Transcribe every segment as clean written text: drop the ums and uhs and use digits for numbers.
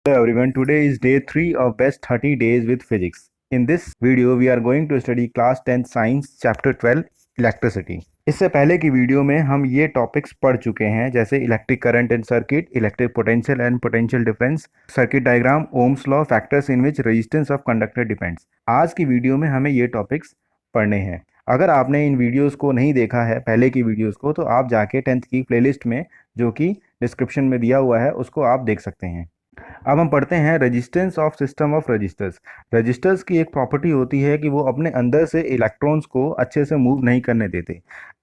Hello everyone, today is day 3 of Best 30 Days with Physics. In this video, we are going to study class 10th Science Chapter 12 Electricity. इससे पहले की video में हम ये topics पढ़ चुके हैं जैसे electric current and circuit, electric potential and potential difference, circuit diagram, Ohm's law, factors in which resistance of conductor depends. आज की वीडियो में हमें ये टॉपिक्स पढ़ने हैं। अगर आपने इन वीडियोस को नहीं देखा है पहले की वीडियोस को, तो आप जाके 10th की प्लेलिस्ट में, जो कि डिस्क्रिप्शन में दिया हुआ है, उसको आप देख सकते हैं। अब हम पढ़ते हैं resistance of system of registers. Registers की एक प्रॉपर्टी होती है कि वो अपने अंदर से इलेक्ट्रॉन्स को अच्छे से मूव नहीं करने देते,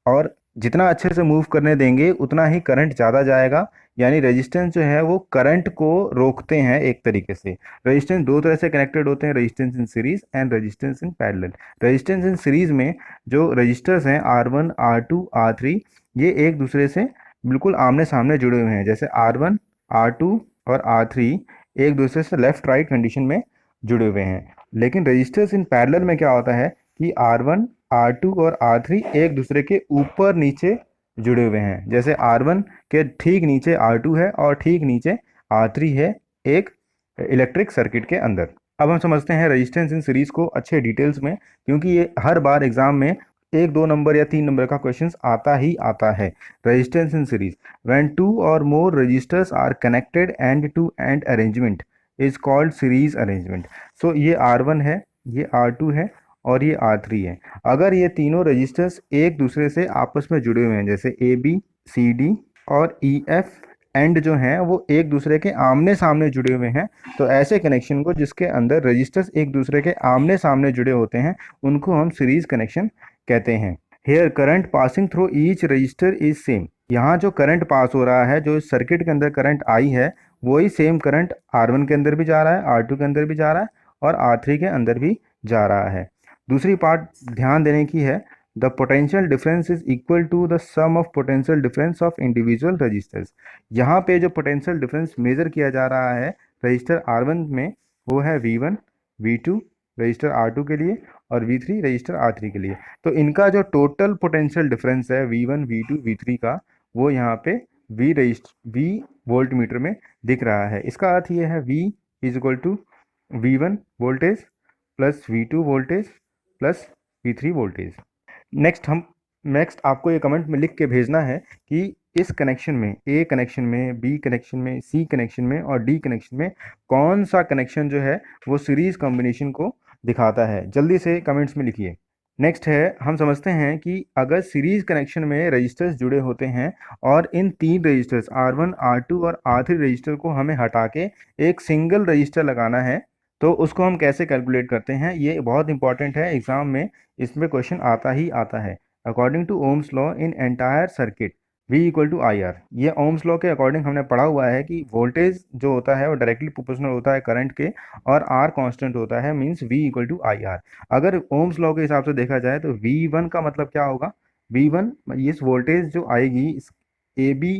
और जितना अच्छे से मूव करने देंगे उतना ही करंट ज़्यादा जाएगा। यानी रेजिस्टेंस जो है वो करंट को रोकते हैं एक तरीके से। रेजिस्टेंस दो तरह से कनेक्टेड होते हैं, resistance in series and resistance in parallel. Resistance in series में जो रजिस्टर्स हैं R1, R2, R3, ये एक दूसरे से बिल्कुल आमने सामने जुड़े हुए हैं। जैसे R1, R2 और R3 एक दूसरे से लेफ्ट राइट कंडीशन में जुड़े हुए हैं। लेकिन रजिस्टर्स इन पैरेलल में क्या होता है कि R1, R2 और R3 एक दूसरे के ऊपर नीचे जुड़े हुए हैं। जैसे R1 के ठीक नीचे R2 है और ठीक नीचे R3 है एक इलेक्ट्रिक सर्किट के अंदर। अब हम समझते हैं रेजिस्टेंस इन सीरीज को अच्छे डिटेल्स में, क्योंकि ये हर बार एग्जाम में 1-2 नंबर या 3 नंबर का क्वेश्चन आता ही आता है। Resistance in series, when two or more resistors are connected and to end arrangement is called series arrangement. So ये R1 है, ये R2 है और ये R3 है। अगर ये तीनों रजिस्टर्स एक दूसरे से आपस में जुड़े हुए हैं, जैसे AB, CD और EF एंड जो हैं वो एक दूसरे के आमने सामने जुड़े हुए हैं, तो ऐसे कनेक्शन को जिसके अंदर रजिस्टर्स एक दूसरे के आमने सामने जुड़े होते हैं, उनको हम सीरीज कनेक्शन कहते हैं। Here current passing through each register is same. यहाँ जो करंट पास हो रहा है, जो इस सर्किट के अंदर करंट आई है, वही सेम करंट R1 के अंदर भी जा रहा है, R2 के अंदर भी जा रहा है और R3 के अंदर भी जा रहा है। दूसरी पार्ट ध्यान देने की है, the potential difference is equal to the sum of potential difference of individual registers. यहाँ पे जो पोटेंशियल डिफरेंस मेजर किया जा रहा है रजिस्टर R1 में, वो है V1, V2 रजिस्टर R2 के लिए और V3 रजिस्टर R3 के लिए। तो इनका जो टोटल पोटेंशियल डिफरेंस है V1, V2, V3 का, वो यहाँ पे V वोल्ट मीटर में दिख रहा है। इसका अर्थ ये है V is equal to V1 voltage plus V2 voltage plus V3 voltage. Next आपको ये कमेंट में लिख के भेजना है कि इस कनेक्शन में, A कनेक्शन में, B कनेक्शन में, C कनेक्शन में और D कनेक्शन में कौन सा कनेक्शन जो है वो सीरीज कॉम्बिनेशन को दिखाता है। जल्दी से कमेंट्स में लिखिए। नेक्स्ट है, हम समझते हैं कि अगर सीरीज कनेक्शन में रजिस्टर्स जुड़े होते हैं और इन तीन रजिस्टर्स R1, R2 और R3 रजिस्टर को हमें हटा के एक सिंगल रजिस्टर लगाना है, तो उसको हम कैसे कैलकुलेट करते हैं, ये बहुत इंपॉर्टेंट है। एग्जाम में इसमें क्वेश्चन आता ही आता है। According to Ohm's law in entire circuit V equal to I R. ये ओम्स लॉ के अकॉर्डिंग हमने पढ़ा हुआ है कि वोल्टेज जो होता है वो डायरेक्टली प्रोपोर्शनल होता है करंट के, और R कांस्टेंट होता है, means V equal to I R. अगर ओम्स लॉ के हिसाब से देखा जाए तो V1 का मतलब क्या होगा, V1 इस वोल्टेज जो आएगी इस AB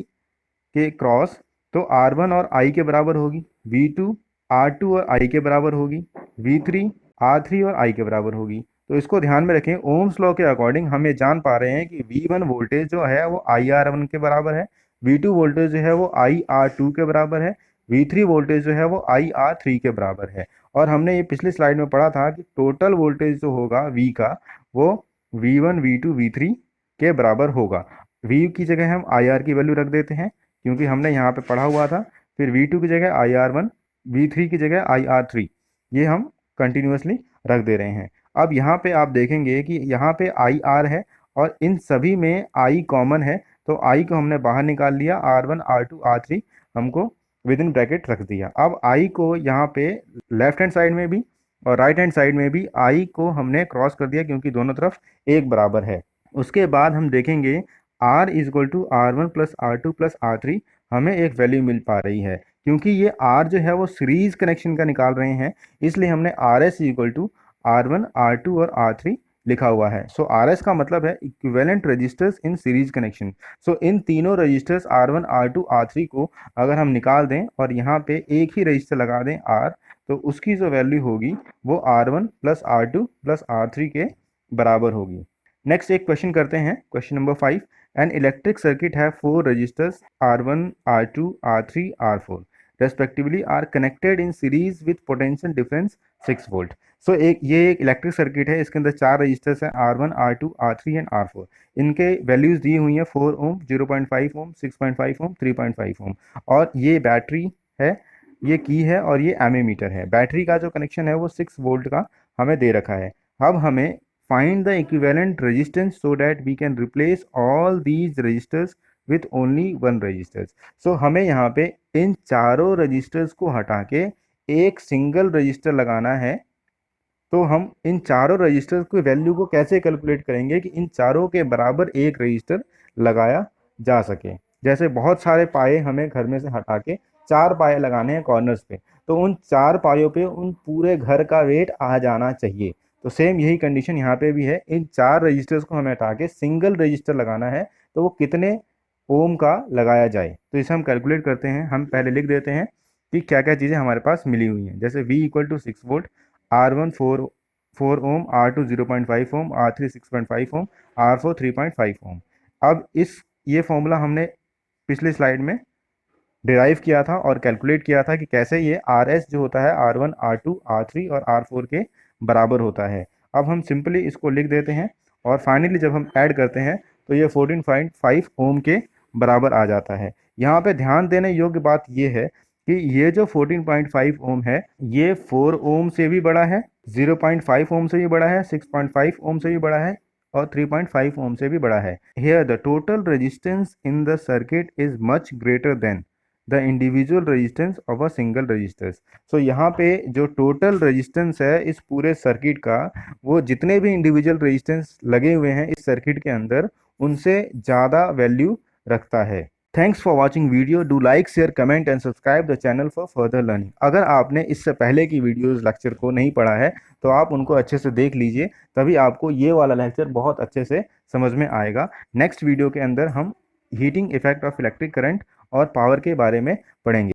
के क्रॉस, तो R1 और I के बराबर होगी, V2 R2 और I के बराबर होगी, V3 R3 और I के बराबर होगी। तो इसको ध्यान में रखें। ओम्स लॉ के अकॉर्डिंग हम ये जान पा रहे हैं कि V1 वोल्टेज जो है वो IR1 के बराबर है, V2 वोल्टेज जो है वो IR2 के बराबर है, V3 वोल्टेज जो है वो IR3 के बराबर है। और हमने ये पिछली स्लाइड में पढ़ा था कि टोटल वोल्टेज जो होगा V का, वो V1, V2, V3 के बराबर होगा। V की जगह हम IR की वैल्यू रख देते हैं, क्योंकि हमने यहाँ पे पढ़ा हुआ था। फिर V2 की जगह IR1, V3 की जगह IR3, ये हम कंटिन्यूसली रख दे रहे हैं। अब यहाँ पे आप देखेंगे कि यहाँ पे IR है और इन सभी में I कॉमन है, तो I को हमने बाहर निकाल लिया, R1, R2, R3 हमको विद इन ब्रैकेट रख दिया। अब I को यहाँ पे लेफ्ट हैंड साइड में भी और राइट हैंड साइड में भी I को हमने क्रॉस कर दिया, क्योंकि दोनों तरफ एक बराबर है। उसके बाद हम देखेंगे R is equal to R1 plus R2 plus R3, हमें एक वैल्यू मिल पा रही है। क्योंकि ये R जो है वो सीरीज कनेक्शन का निकाल रहे हैं, इसलिए हमने RS equal to R1, R2 और R3 लिखा हुआ है। सो RS का मतलब है equivalent registers in series connection. So इन तीनों रजिस्टर्स R1, R2, R3 को अगर हम निकाल दें और यहाँ पे एक ही रजिस्टर लगा दें R, तो उसकी जो वैल्यू होगी वो R1 plus R2 plus R3 के बराबर होगी। नेक्स्ट एक क्वेश्चन करते हैं, question number 5। An electric circuit है 4 registers R1, R2, R3, R4। respectively are connected in series with potential difference 6 volt. सो ये एक इलेक्ट्रिक सर्किट है, इसके अंदर 4 रजिस्टर्स हैं R1, R2, R3 and R4। इनके वैल्यूज दी हुई हैं 4 ओम, 0.5 ओम, 6.5 ओम, 3.5 ओम। और ये बैटरी है, ये की है और ये एमीमीटर है। बैटरी का जो कनेक्शन है वो 6 वोल्ट का हमें दे रखा है। अब हमें find the equivalent resistance so that we can replace all these registers with only one registers. So हमें यहाँ पे इन चारों रजिस्टर्स को हटा के एक सिंगल रजिस्टर लगाना है। तो हम इन चारों रजिस्टर्स की वैल्यू को कैसे कैलकुलेट करेंगे कि इन चारों के बराबर एक रजिस्टर लगाया जा सके। जैसे बहुत सारे पाए हमें घर में से हटा के 4 पाए लगाने हैं कॉर्नर्स पे, तो उन 4 पायों पे उन पूरे घर का वेट आ जाना चाहिए। तो सेम यही कंडीशन यहाँ पे भी है, इन 4 रजिस्टर्स को हमें हटा के सिंगल रजिस्टर लगाना है, तो वो कितने ओम का लगाया जाए। तो इसे हम कैलकुलेट करते हैं। हम पहले लिख देते हैं कि क्या क्या चीज़ें हमारे पास मिली हुई हैं। जैसे V = 6 वोल्ट, R1 4 ओम, R2 0.5 ओम, R3 6.5 ओम, R4 3.5 ओम। अब ये फॉर्मूला हमने पिछली स्लाइड में डिराइव किया था और कैलकुलेट किया था कि कैसे ये RS जो होता है R1, R2, R3 और R4 के बराबर होता है। अब हम सिंपली इसको लिख देते हैं और फाइनली जब हम ऐड करते हैं तो ये 14.5 ओम के बराबर आ जाता है। यहाँ पे ध्यान देने योग्य बात ये है कि ये जो 14.5 ओम है ये 4 ओम से भी बड़ा है, 0.5 ओम से भी बड़ा है, 6.5 ओम से भी बड़ा है और 3.5 ओम से भी बड़ा है। Here the total resistance in the circuit is much greater than the individual resistance of a single registers. So यहाँ पे जो टोटल रेजिस्टेंस है इस पूरे सर्किट का, वो जितने भी इंडिविजुअल रेजिस्टेंस लगे हुए हैं इस सर्किट के अंदर उनसे ज़्यादा वैल्यू रखता है। Thanks for watching video. Do like, share, comment and subscribe the channel for further learning. अगर आपने इससे पहले की वीडियोस लेक्चर को नहीं पढ़ा है तो आप उनको अच्छे से देख लीजिए, तभी आपको ये वाला लेक्चर बहुत अच्छे से समझ में आएगा। नेक्स्ट वीडियो के अंदर हम heating effect of electric current और पावर के बारे में पढ़ेंगे।